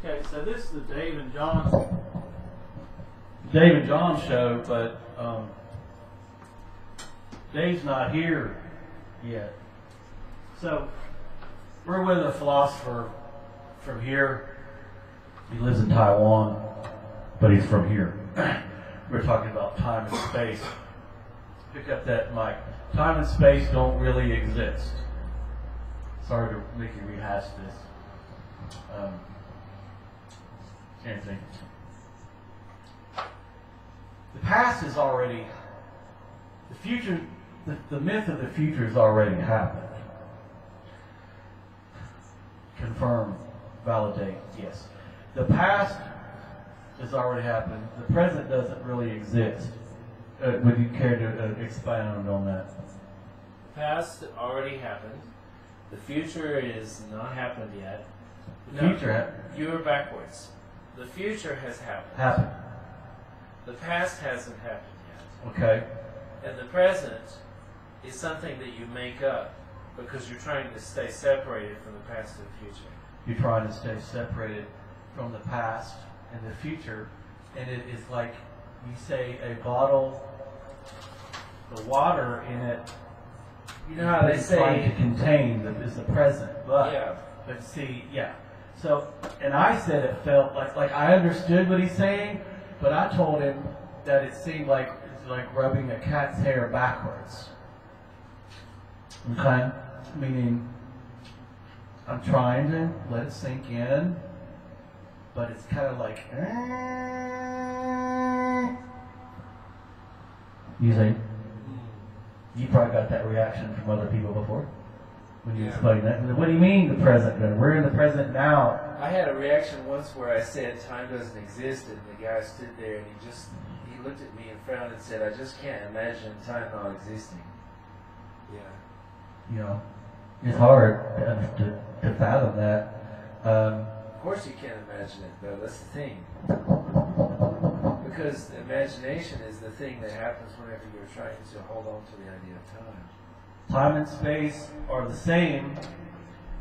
Okay, so this is the Dave and John show, but Dave's not here yet. So we're with a philosopher from here. He lives in Taiwan, but he's from here. We're talking about time and space. Pick up that mic. Time and space don't really exist. Sorry to make you rehash this. Anthony. The past is already, the future, the myth of the future has already happened. Confirm, validate, yes. The past has already happened. The present doesn't really exist. Would you care to expound on that? The past already happened. The future is not happened yet. The future you were backwards. The future has happened. Happened. The past hasn't happened yet. Okay. And the present is something that you make up because you're trying to stay separated from the past and the future. You're trying to stay separated from the past and the future, and it is like you say a bottle, the water in it. You know how they say trying to contain is the present, but yeah. But see, yeah. So, and I said it felt like I understood what he's saying, but I told him that it seemed like it's like rubbing a cat's hair backwards. Okay, meaning I'm trying to let it sink in, but it's kind of like. You say. You probably got that reaction from other people before when you explained that. What do you mean the present? We're in the present now. I had a reaction once where I said time doesn't exist, and the guy stood there and he looked at me and frowned and said, "I just can't imagine time not existing." Yeah. You know, it's hard to fathom that. Of course you can't imagine it, though. That's the thing. Because imagination is the thing that happens whenever you're trying to hold on to the idea of time. Time and space are the same,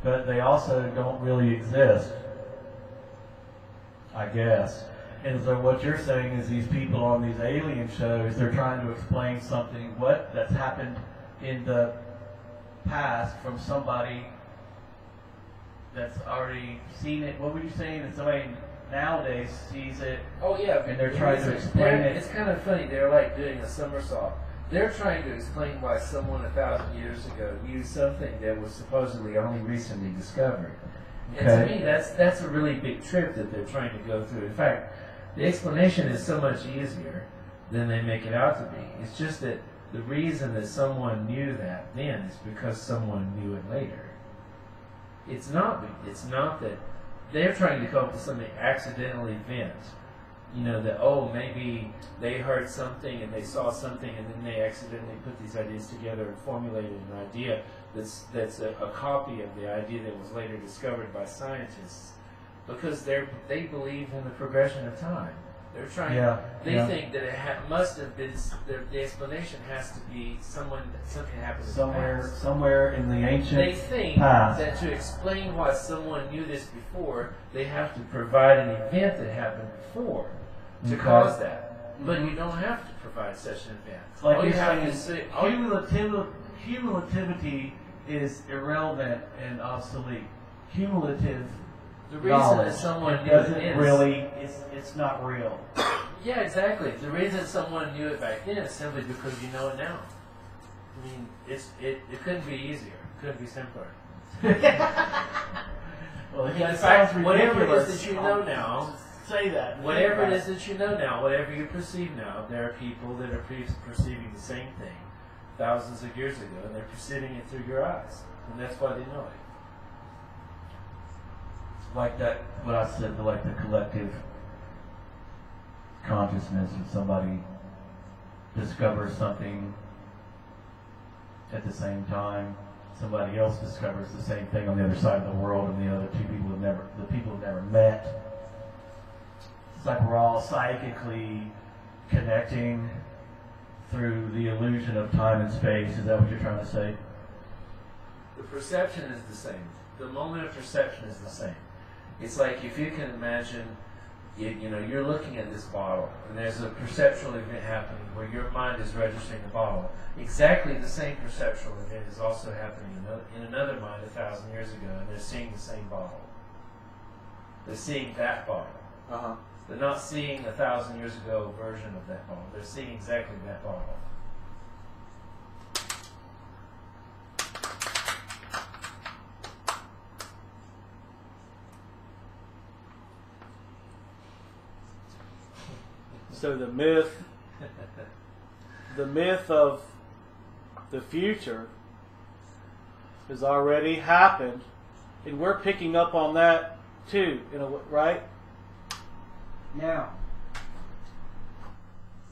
but they also don't really exist, I guess. And so what you're saying is these people on these alien shows, they're trying to explain something, that's happened in the past from somebody that's already seen it. What were you saying? That somebody nowadays sees it. Oh yeah, and they're trying to explain it. It's kind of funny. They're like doing a somersault. They're trying to explain why someone 1,000 years ago used something that was supposedly only recently discovered. Okay. And to me, that's a really big trip that they're trying to go through. In fact, the explanation is so much easier than they make it out to be. It's just that the reason that someone knew that then is because someone knew it later. It's not that they're trying to come up with some accidental event. You know, that, maybe they heard something and they saw something and then they accidentally put these ideas together and formulated an idea that's a copy of the idea that was later discovered by scientists. Because they believe in the progression of time. They're trying. They think that it must have been. The explanation has to be something happened somewhere in the ancient They think past. that to explain why someone knew this before, they have to provide an event that happened before to cause that. But you don't have to provide such an event. Like you're saying, cumulativity is irrelevant and obsolete. Cumulative. The reason that someone knew it's not real. Yeah, exactly. The reason someone knew it back then is simply because you know it now. I mean, it couldn't be easier. It couldn't be simpler. Well, in fact, whatever it is that you know now, say that. Whatever it is that you know now, whatever you perceive now, there are people that are perceiving the same thing thousands of years ago, and they're perceiving it through your eyes, and that's why they know it. Like that, what I said, like the collective consciousness, and somebody discovers something at the same time, somebody else discovers the same thing on the other side of the world, and the other two people have never met. It's like we're all psychically connecting through the illusion of time and space. Is that what you're trying to say? The perception is the same. The moment of perception is the same. It's like if you can imagine, you're looking at this bottle, and there's a perceptual event happening where your mind is registering the bottle. Exactly the same perceptual event is also happening in another mind 1,000 years ago, and they're seeing the same bottle. They're seeing that bottle. They're not seeing 1,000 years ago version of that bottle. They're seeing exactly that bottle. So the myth of the future has already happened, and we're picking up on that too, right? Now,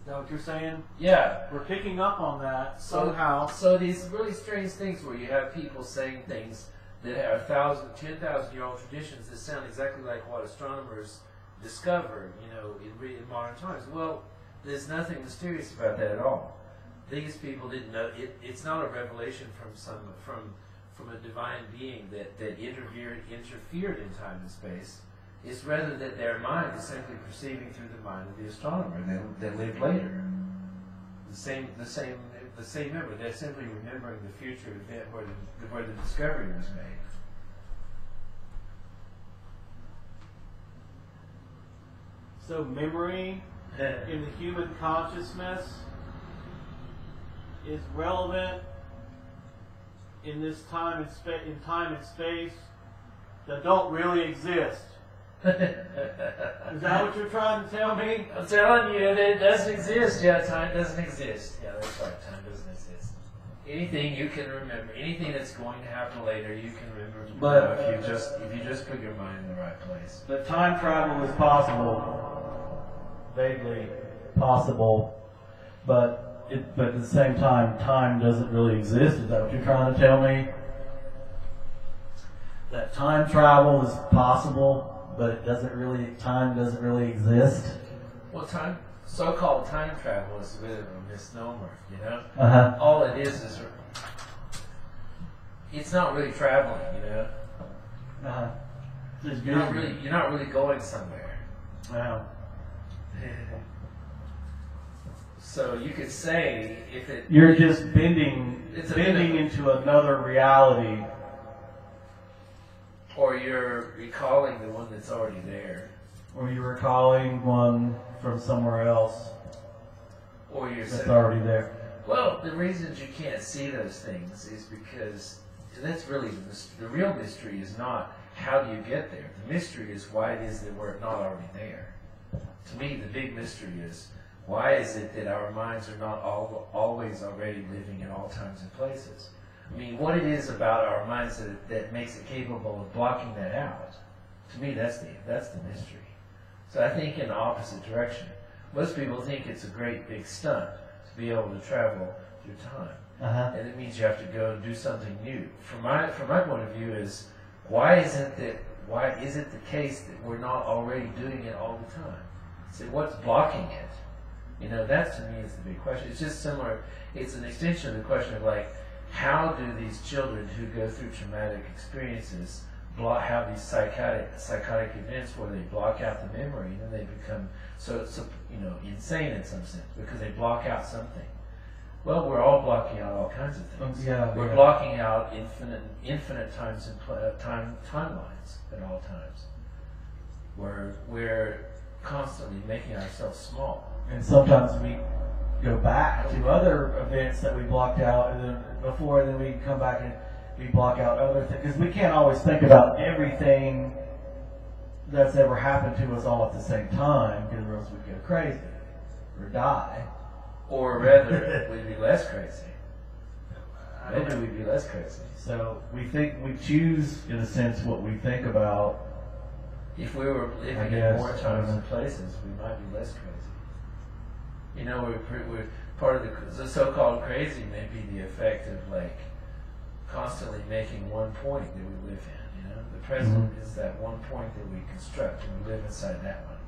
is that what you're saying? Yeah. We're picking up on that somehow. So these really strange things where you have people saying things that are 10,000-year-old traditions that sound exactly like what astronomers discovered, in modern times. Well, there's nothing mysterious about that at all. These people didn't know it. It's not a revelation from a divine being that interfered in time and space. It's rather that their mind is simply perceiving through the mind of the astronomer that lived later. The same memory. They're simply remembering the future event where the discovery was made. So memory in the human consciousness is relevant in this time and space that don't really exist. Is that what you're trying to tell me? I'm telling you that it doesn't exist. Yeah, time doesn't exist. Yeah, that's right. Time doesn't exist. Anything you can remember, anything that's going to happen later, you can remember. But if you just put your mind in the right place. But time travel is possible, vaguely possible, but at the same time doesn't really exist. Is that what you're trying to tell me? That time travel is possible, but time doesn't really exist? Well, so-called time travel is a bit of a misnomer, Uh-huh. All it is it's not really traveling, Uh-huh. You're not really going somewhere. Wow. So you could say You're just bending into another reality. Or you're recalling the one that's already there. Or you're recalling one from somewhere else Or you're that's already there. Well, the reasons you can't see those things is because that's really the real mystery is not how do you get there. The mystery is why it is that we're not already there. To me, the big mystery is why is it that our minds are not always already living in all times and places? I mean, what it is about our minds that makes it capable of blocking that out. To me, that's the mystery. So I think in the opposite direction. Most people think it's a great big stunt to be able to travel through time. Uh-huh. And it means you have to go and do something new. From my point of view is, why is it the case that we're not already doing it all the time? So what's blocking it? That to me is the big question. It's just similar. It's an extension of the question of how do these children who go through traumatic experiences have these psychotic events where they block out the memory and then they become insane in some sense because they block out something. Well, we're all blocking out all kinds of things. We're blocking out infinite times and timelines at all times. We're constantly making ourselves small. And sometimes we go back to other events that we blocked out and then we come back and we block out other things. Because we can't always think about everything that's ever happened to us all at the same time, because or else we'd go crazy or die. Or rather, we'd be less crazy. Maybe we'd be less crazy. So we choose, in a sense, what we think about. If we were living in more times and places, we might be less crazy. We're part of the so-called crazy may be the effect of constantly making one point that we live in. The present is that one point that we construct, and we live inside that one.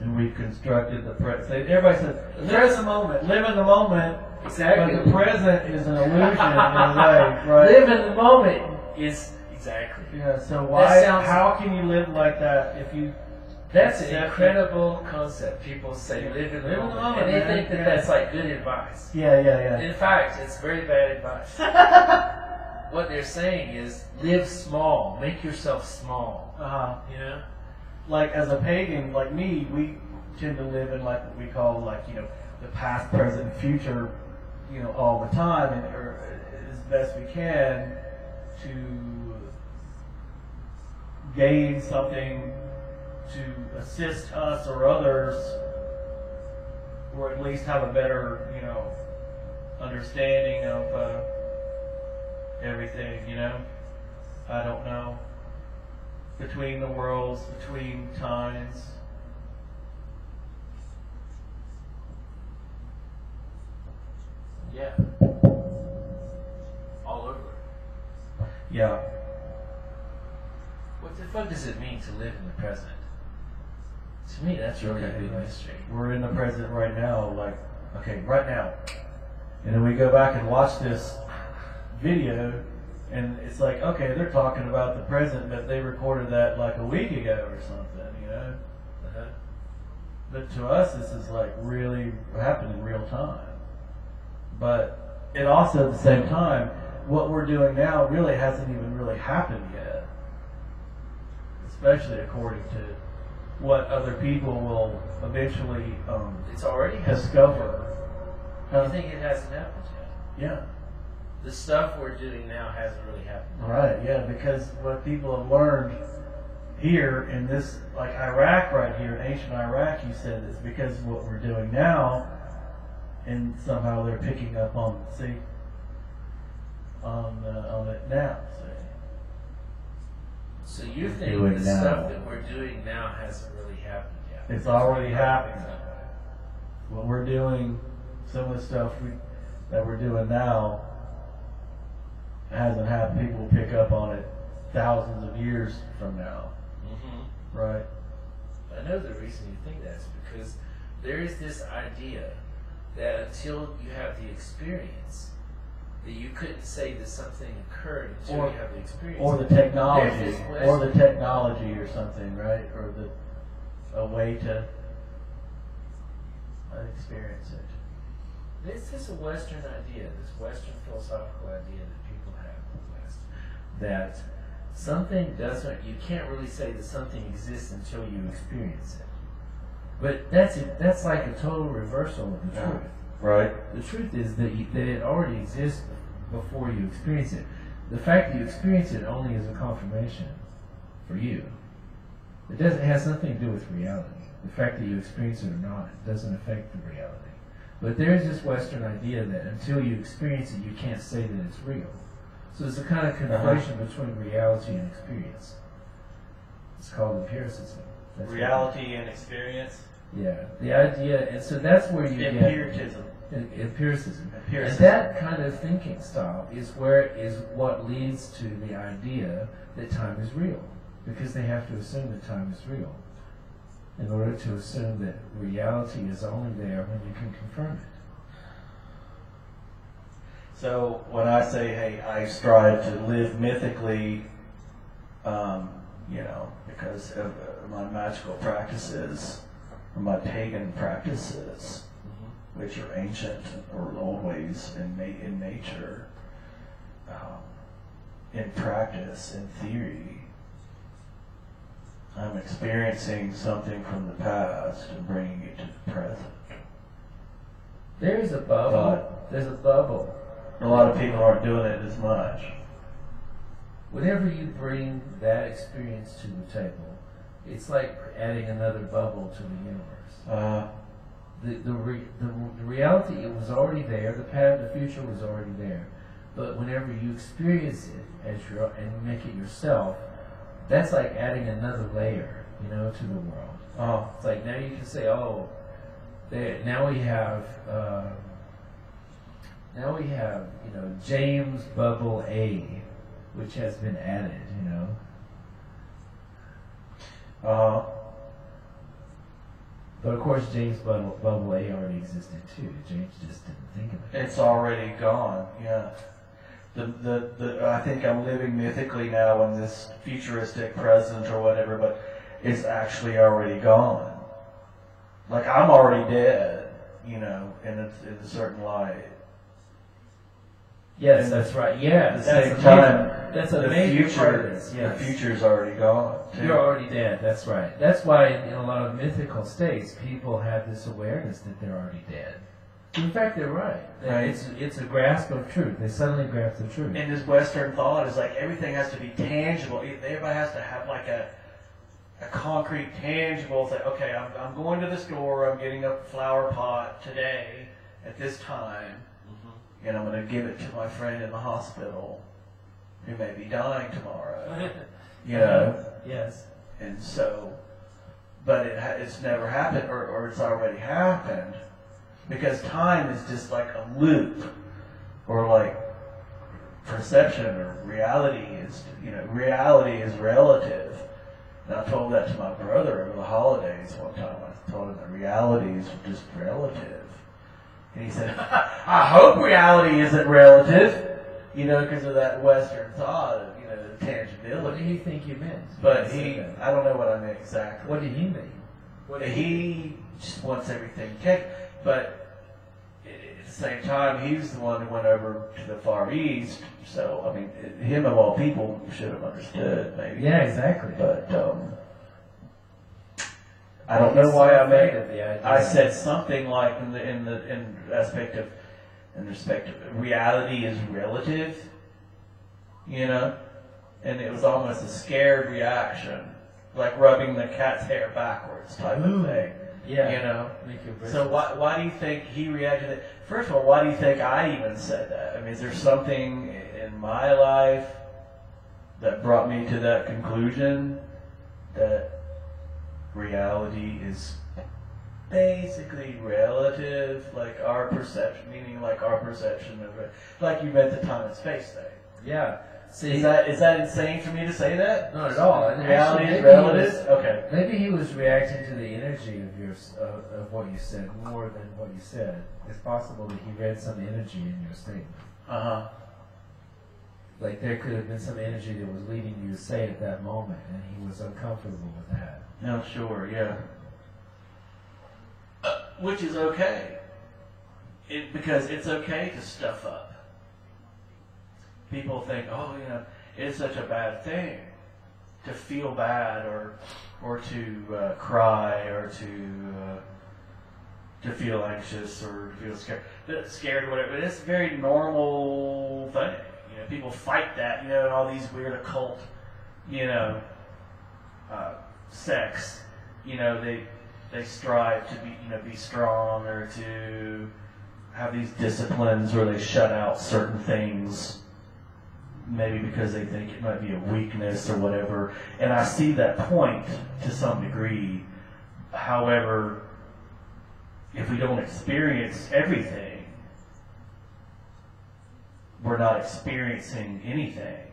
And we've constructed the present. Everybody says, live in the moment, live in the moment. Exactly. But the present is an illusion in a way, right? Live in the moment is Exactly. Yeah. So sounds- how can you live like that if you? That's an accept incredible concept. People say live in the moment, and they man. think that that's like good advice. Yeah. In fact, it's very bad advice. What they're saying is live small, make yourself small. You know, Like as a pagan, like me, we tend to live in like what we call like the past, present, future, all the time, and or as best we can to gain something to assist us or others, or at least have a better understanding of everything. I don't know. Between the worlds, between times. yeah, all over. Yeah. What the fuck does it mean to live in the present? To me, that's really a big mystery. We're in the present right now, right now. And then we go back and watch this video, and it's like, okay, they're talking about the present, but they recorded that like a week ago or something, But to us, this is like really happening in real time. But it also, at the same time, what we're doing now really hasn't even really happened yet. Especially according to what other people will eventually It's already happened. discover. I think it hasn't happened yet. Yeah. The stuff we're doing now hasn't really happened. Right, yeah, because what people have learned here in this, like Iraq right here, in ancient Iraq, you said, is because of what we're doing now, and somehow they're picking up on it now. So you think Doing the now. stuff that we're doing now hasn't really happened yet? It's already happening. What we're doing, some of the stuff that we're doing now hasn't happened. People will pick up on it thousands of years from now. Mm-hmm. Right? I know the reason you think that is because there is this idea that until you have the experience, that you couldn't say that something occurred until you have the experience. Or the technology, There's this or something, right? Or a way to experience it. This is a Western idea, this Western philosophical idea that people have in the West, that something doesn't, you can't really say that something exists until you experience it. But that's like a total reversal of the truth. Right. The truth is that it already exists before you experience it. The fact that you experience it only is a confirmation for you. It has nothing to do with reality. The fact that you experience it or not, it doesn't affect the reality. But there's this Western idea that until you experience it, you can't say that it's real. So there's a kind of conflation between reality and experience. It's called empiricism. That's Reality and experience. Yeah, the idea, and so that's where you Empiricism. get empiricism. And Empiricism. that kind of thinking style is what leads to the idea that time is real, because they have to assume that time is real in order to assume that reality is only there when you can confirm it. So when I say, hey, I strive to live mythically, because of my magical practices, or my pagan practices, which are ancient or old ways in nature, in practice, in theory, I'm experiencing something from the past and bringing it to the present. There's a bubble. There's a bubble. A lot of people aren't doing it as much. Whenever you bring that experience to the table, it's like adding another bubble to the universe. The reality, it was already there. The future was already there. But whenever you experience it and you make it yourself, that's like adding another layer, to the world. It's like now you can say, now we have, James Bubble A, which has been added, But of course, James Bubble A already existed too. James just didn't think of it. It's already gone, yeah. I think I'm living mythically now in this futuristic present or whatever, but it's actually already gone. Like I'm already dead, in a certain light. Yes, that's right. Yeah, At the same time, that's a the major part of future, this. Yes. the future's already gone. Too. You're already dead. That's right. That's why in a lot of mythical states, people have this awareness that they're already dead. In fact, they're right. Right. It's a grasp of truth. They suddenly grasp the truth. And this Western thought is like everything has to be tangible. Everybody has to have like a concrete, tangible thing. Okay, I'm going to the store. I'm getting a flower pot today at this time. And I'm going to give it to my friend in the hospital who may be dying tomorrow. Yes. And so, but it's never happened, or it's already happened, because time is just like a loop, or like perception, or reality is, reality is relative. And I told that to my brother over the holidays one time. I told him that reality is just relative. And he said, I hope reality isn't relative, because of that Western thought of, the tangibility. What do you think you meant? But I don't know what I meant exactly. What did he mean? He just wants everything taken. But at the same time, he's the one who went over to the Far East. So, I mean, him of all people should have understood, maybe. Yeah, exactly. But, I don't know why I made it. The idea. I said something like in respect of reality is relative, and it was almost a scared reaction, like rubbing the cat's hair backwards type of thing. Yeah. So why do you think he reacted? First of all, why do you think I even said that? I mean, is there something in my life that brought me to that conclusion that reality is basically relative, like our perception, meaning like our perception of it, like you meant the time and space thing. Yeah. See, is that insane for me to say that? Not at all. And reality actually, is relative. Okay. Maybe he was reacting to the energy of what you said more than what you said. It's possible that he read some energy in your statement. Like there could have been some energy that was leading you to say it at that moment, and he was uncomfortable with that. No, sure, yeah. Which is okay. Because it's okay to stuff up. People think, it's such a bad thing to feel bad or to cry or to feel anxious or to feel scared or whatever. But it's a very normal thing. People fight that, and all these weird occult, sects, they strive to be strong or to have these disciplines where they shut out certain things, maybe because they think it might be a weakness or whatever. And I see that point to some degree. However, if we don't experience everything, we're not experiencing anything,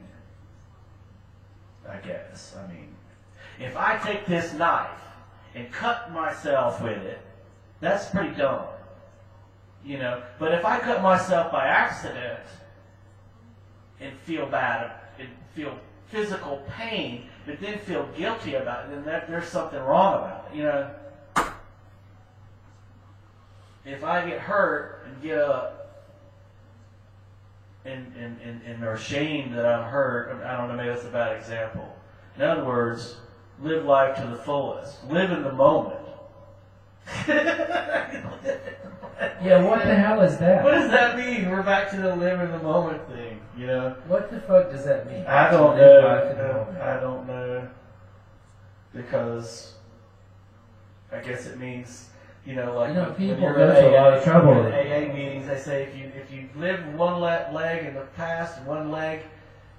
I guess. I mean, if I take this knife and cut myself with it, that's pretty dumb, But if I cut myself by accident and feel bad and feel physical pain, but then feel guilty about it, then there's something wrong about it, If I get hurt and get up and are ashamed that I'm hurt, I don't know, maybe that's a bad example. In other words, live life to the fullest. Live in the moment. Yeah, what the hell is that? What does that mean? We're back to the live in the moment thing, What the fuck does that mean? I don't know. I don't know. Because I guess it means, people when go you're to a lot of trouble. in AA meetings, they say if you live one leg in the past and one leg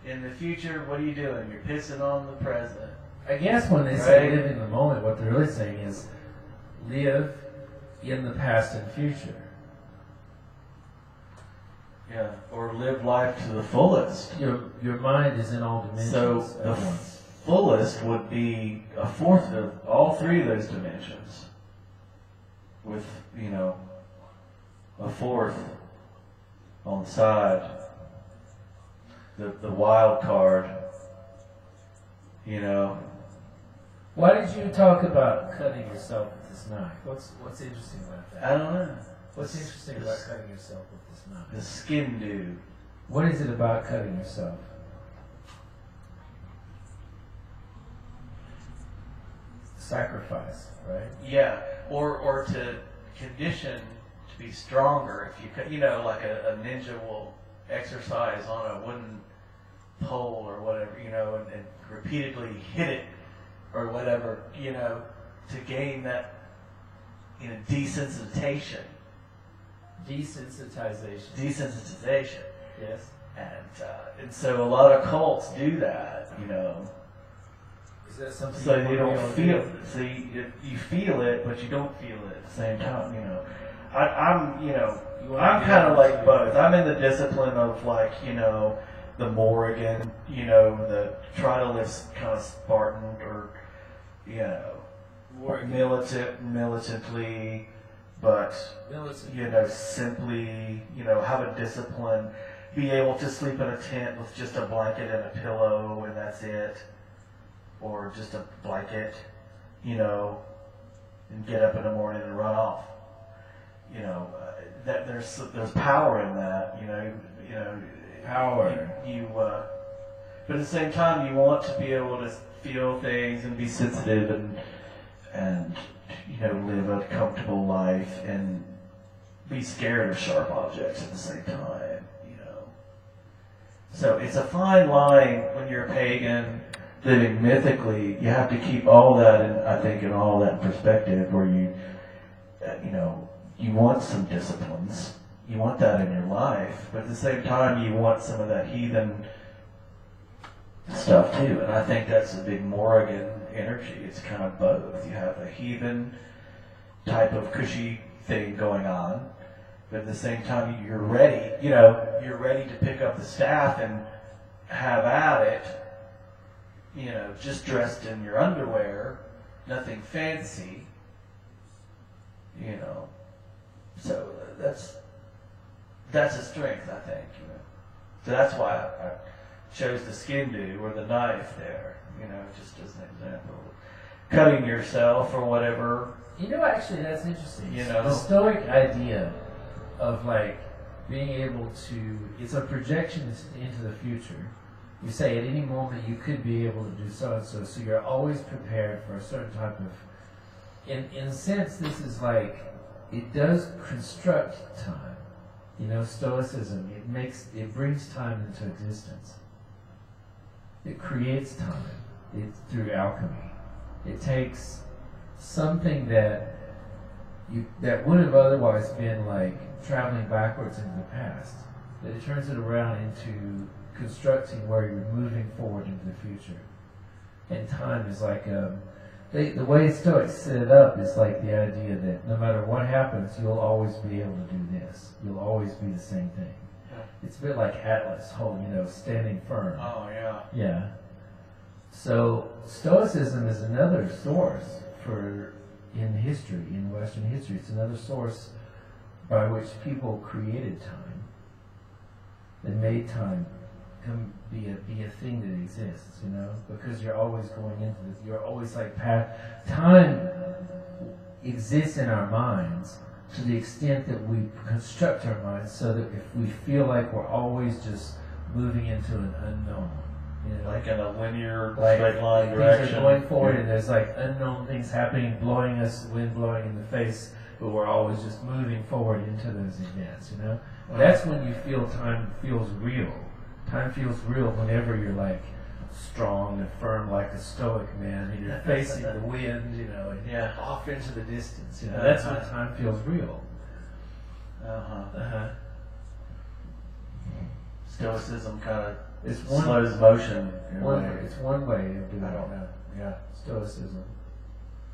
in the future, what are you doing? You're pissing on the present. I guess when they say live in the moment, what they're really saying is live in the past and future. Yeah, or live life to the fullest. Your mind is in all dimensions. So the fullest would be a fourth of all three of those dimensions, with a fourth on the side. the wild card. You know. Why did you talk about cutting yourself with this knife? What's interesting about that? I don't know. What's interesting about cutting yourself with this knife? The skin dude. What is it about cutting yourself? Sacrifice, right? Yeah, or to condition to be stronger. If you cut, you know, like a ninja will exercise on a wooden pole or whatever, you know, and repeatedly hit it or whatever, you know, to gain that, you know, desensitization. Desensitization. Yes. And so a lot of cults do that, you know. Is that something So you you don't wanna feel do? it. So you feel it, but you don't feel it at the same time, you know. I'm kind of like both. I'm in the discipline of, like, you know, the Morrigan, you know, the try to live kind of Spartan or, you know, militantly, but, you know, simply, you know, have a discipline, be able to sleep in a tent with just a blanket and a pillow and that's it, or just a blanket, you know, and get up in the morning and run off. You know, that there's power in that, you know. Power. But at the same time, you want to be able to feel things and be sensitive and you know, live a comfortable life and be scared of sharp objects at the same time, you know. So it's a fine line when you're a pagan living mythically. You have to keep all that in all that in perspective, where you know, you want some disciplines. You want that in your life, but at the same time, you want some of that heathen stuff too. And I think that's a big Morrigan energy. It's kind of both. You have a heathen type of cushy thing going on, but at the same time, you're ready. You know, you're ready to pick up the staff and have at it. You know, just dressed in your underwear, nothing fancy. You know, so that's a strength, I think, you know. So that's why I chose the skin do or the knife there, you know, just as an example. Cutting yourself or whatever. You know, actually, that's interesting. You know, the Stoic idea of, like, being able to, it's a projection into the future. You say at any moment you could be able to do so and so, so you're always prepared for a certain type of, in a sense, this is like, it does construct time. You know, Stoicism, it brings time into existence. It creates time through alchemy. It takes something that would have otherwise been like traveling backwards into the past, that it turns it around into constructing where you're moving forward into the future. And time is like the way Stoics set it up is like the idea that no matter what happens, you'll always be able to do this. You'll always be the same thing. Yeah. It's a bit like Atlas, standing firm. Oh, yeah. Yeah. So Stoicism is another source in history, in Western history. It's another source by which people created time. They made time be a thing that exists, you know, because you're always going into this. You're always like time exists in our minds to the extent that we construct our minds so that if we feel like we're always just moving into an unknown, you know, Like in a linear, like straight line things direction. are going forward and there's like unknown things happening, wind blowing in the face, but we're always just moving forward into those events, you know. That's when you feel time feels real. Time feels real whenever you're like strong and firm like a stoic man and you're facing the wind, you know, and off into the distance, you know. That's when time feels real. Stoicism kind of It's slows motion. It's one way of doing I don't it. know. Yeah. Stoicism.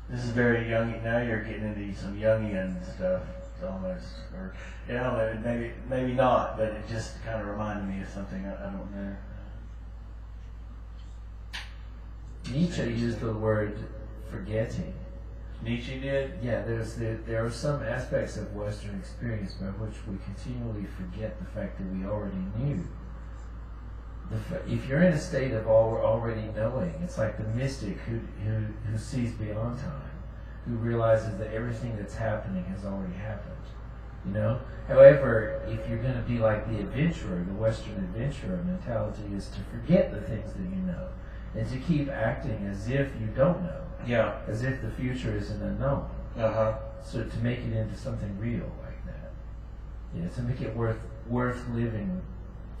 This is very young. Now you're getting into some Jungian stuff, almost, or I don't know, maybe not, but it just kind of reminded me of something I don't know. Nietzsche used the word forgetting. Nietzsche did. Yeah, there are some aspects of Western experience by which we continually forget the fact that we already knew if you're in a state of already knowing, it's like the mystic who sees beyond time, who realizes that everything that's happening has already happened. You know? However, if you're going to be like the adventurer, the Western adventurer mentality is to forget the things that you know and to keep acting as if you don't know. Yeah. As if the future is an unknown. Uh-huh. So to make it into something real like that. Yeah, to make it worth living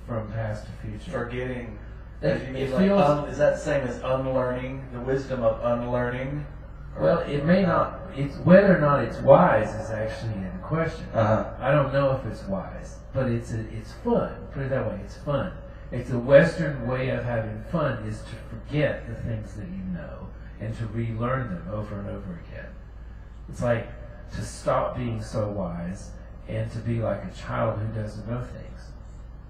from past to future. Forgetting. It You mean feels- is that the same as unlearning? The wisdom of unlearning? Well, it may not. It's whether or not it's wise is actually in question. Uh-huh. I don't know if it's wise, but it's fun. Put it that way. It's fun. It's a Western way of having fun is to forget the things that you know and to relearn them over and over again. It's like to stop being so wise and to be like a child who doesn't know things.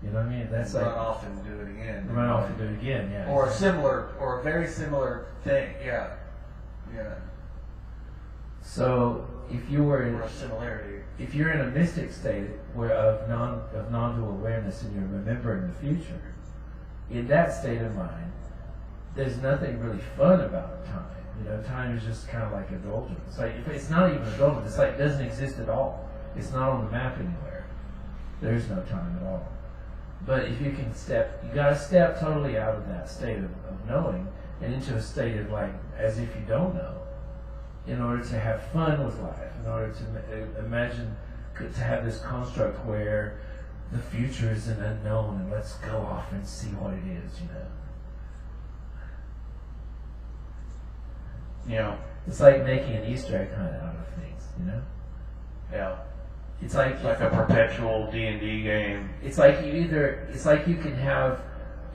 You know what I mean? That's Run like off and do it again. run off and do it again. Yeah. Or a similar, or a very similar thing. Yeah. Yeah. So if you were in Or a similarity. if you're in a mystic state where of non-dual awareness and you're remembering the future, in that state of mind, there's nothing really fun about time. You know, time is just kind of like indulgence. It's like it's not even indulgence. It's like it doesn't exist at all. It's not on the map anywhere. There's no time at all. But if you can you gotta step totally out of that state of knowing and into a state of like as if you don't know, in order to have fun with life, in order to imagine, to have this construct where the future is an unknown and let's go off and see what it is, you know. Yeah. It's like making an Easter egg hunt out of things, you know. Yeah. It's like a perpetual D&D game. It's like you can have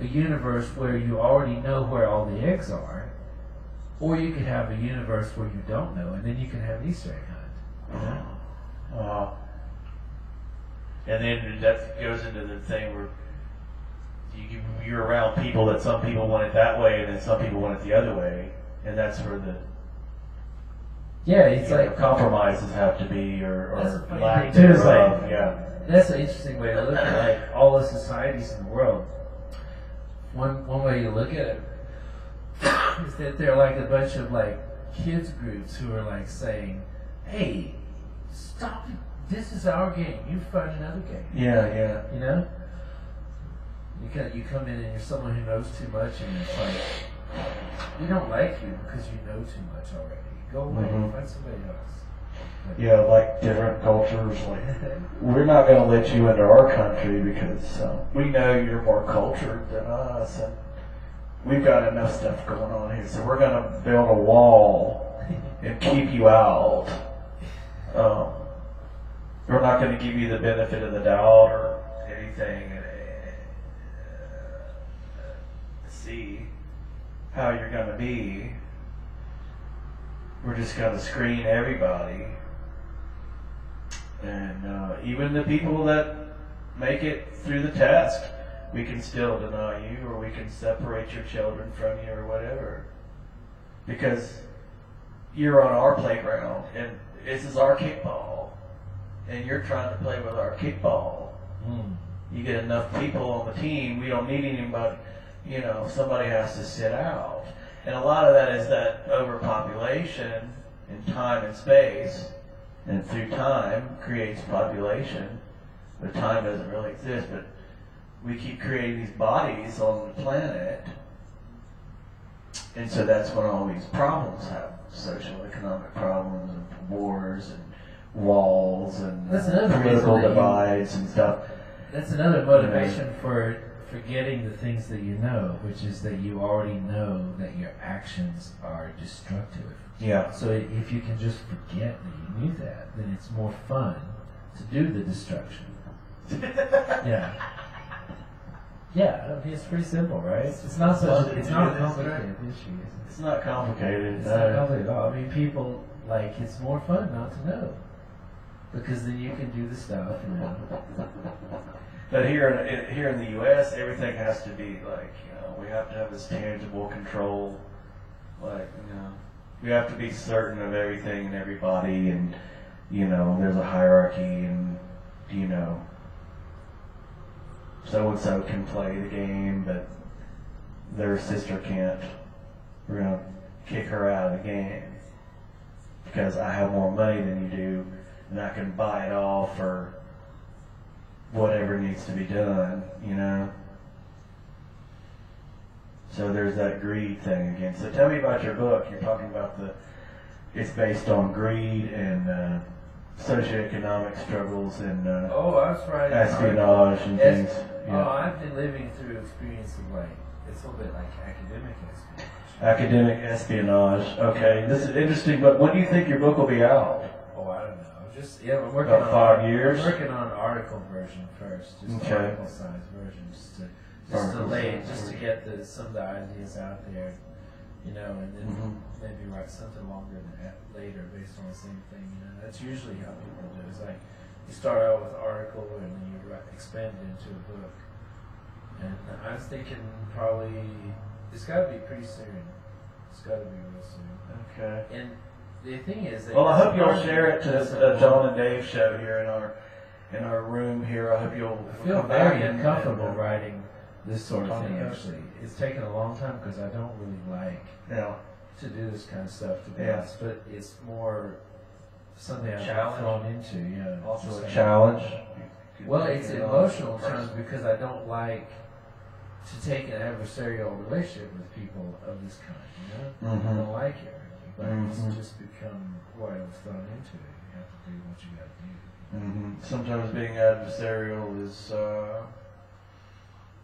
a universe where you already know where all the eggs are, or you can have a universe where you don't know, and then you can have an Easter egg hunt. You know? And then that goes into the thing where you're around people that some people want it that way, and then some people want it the other way, and that's where the it's like compromises have to be, or That's a funny lack thing, too, is thereof. like- Yeah. That's an interesting way to look at like all the societies in the world. One way you look at it is that they're like a bunch of like kids groups who are like saying, "Hey, stop it. This is our game. You find another game." Yeah. You know? You come in and you're someone who knows too much, and it's like, we don't like you because you know too much already. Go away, find somebody else. Yeah, like different cultures. Like, we're not going to let you into our country because we know you're more cultured than us, and we've got enough stuff going on here. So we're going to build a wall and keep you out. We're not going to give you the benefit of the doubt or anything. See how you're going to be. We're just going to screen everybody. And even the people that make it through the test, we can still deny you, or we can separate your children from you, or whatever. Because you're on our playground, and this is our kickball, and you're trying to play with our kickball. You get enough people on the team, we don't need anybody, somebody has to sit out. And a lot of that is that overpopulation in time and space, and through time creates population. But time doesn't really exist, but we keep creating these bodies on the planet, and so that's when all these problems happen. Social, economic problems, and wars, and walls, and That's another political reason that divides and stuff. That's another motivation for forgetting the things that you know, which is that you already know that your actions are destructive. Yeah. So if you can just forget that you knew that, then it's more fun to do the destruction. Yeah. Yeah, I mean, it's pretty simple, right? It's not such. It's not a complicated issue, is it? It's not complicated. It's not complicated at all. I mean, people it's more fun not to know, because then you can do the stuff. But here in the U.S., everything has to be like, we have to have this tangible control. Like, we have to be certain of everything and everybody, and there's a hierarchy, and so and so can play the game, but their sister can't. We're going to kick her out of the game because I have more money than you do, and I can buy it all for whatever needs to be done, you know? So there's that greed thing again. So tell me about your book. You're talking about it's based on greed and socioeconomic struggles and I was writing espionage and things. Yeah. I've been living through experience of it's a little bit like academic espionage. Academic espionage. Okay, this is interesting. But when do you think your book will be out? Oh, I don't know. I'm working about on 5 years. I'm working on an article version first, just okay. article size version, just to get some of the ideas out there, you know, and then maybe write something longer than that later based on the same thing. You know, that's usually how people do it. It's like you start out with an article and then you expand it into a book. And I was thinking probably it's got to be pretty soon. It's got to be real soon. Okay. And the thing is, well, I hope you'll share it to the John and Dave show here in our room here. I hope you'll. I feel very uncomfortable writing this sort of thing. Actually, it's taken a long time because I don't really like to do this kind of stuff, to be honest. But it's more something I've thrown into. Yeah. Also a challenge. Well, it's emotional terms because I don't like to take an adversarial relationship with people of this kind. You know, I don't like it really, but it's just become what I was thrown into it. You have to do what you got to do. Sometimes being adversarial is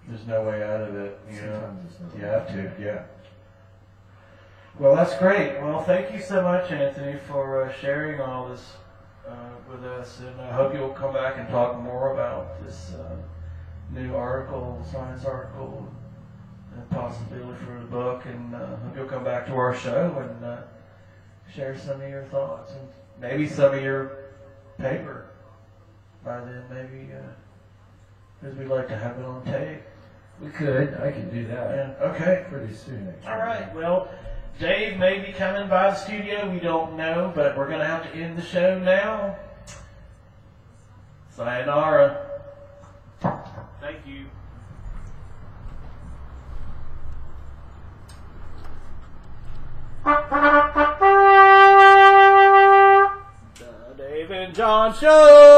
there's no way out of it. You know, you have to. Yeah. Well, that's great. Well, thank you so much, Anthony, for sharing all this with us, and I hope you'll come back and talk more about this new article, science article, and possibility for the book, and hope you'll come back to our show and share some of your thoughts and maybe some of your paper. By then, maybe, because we'd like to have it on tape. We could. I could do that. Yeah. Okay. Pretty soon, actually. All right. Well, Dave may be coming by the studio. We don't know, but we're going to have to end the show now. Sayonara. Thank you. The Dave and John Show.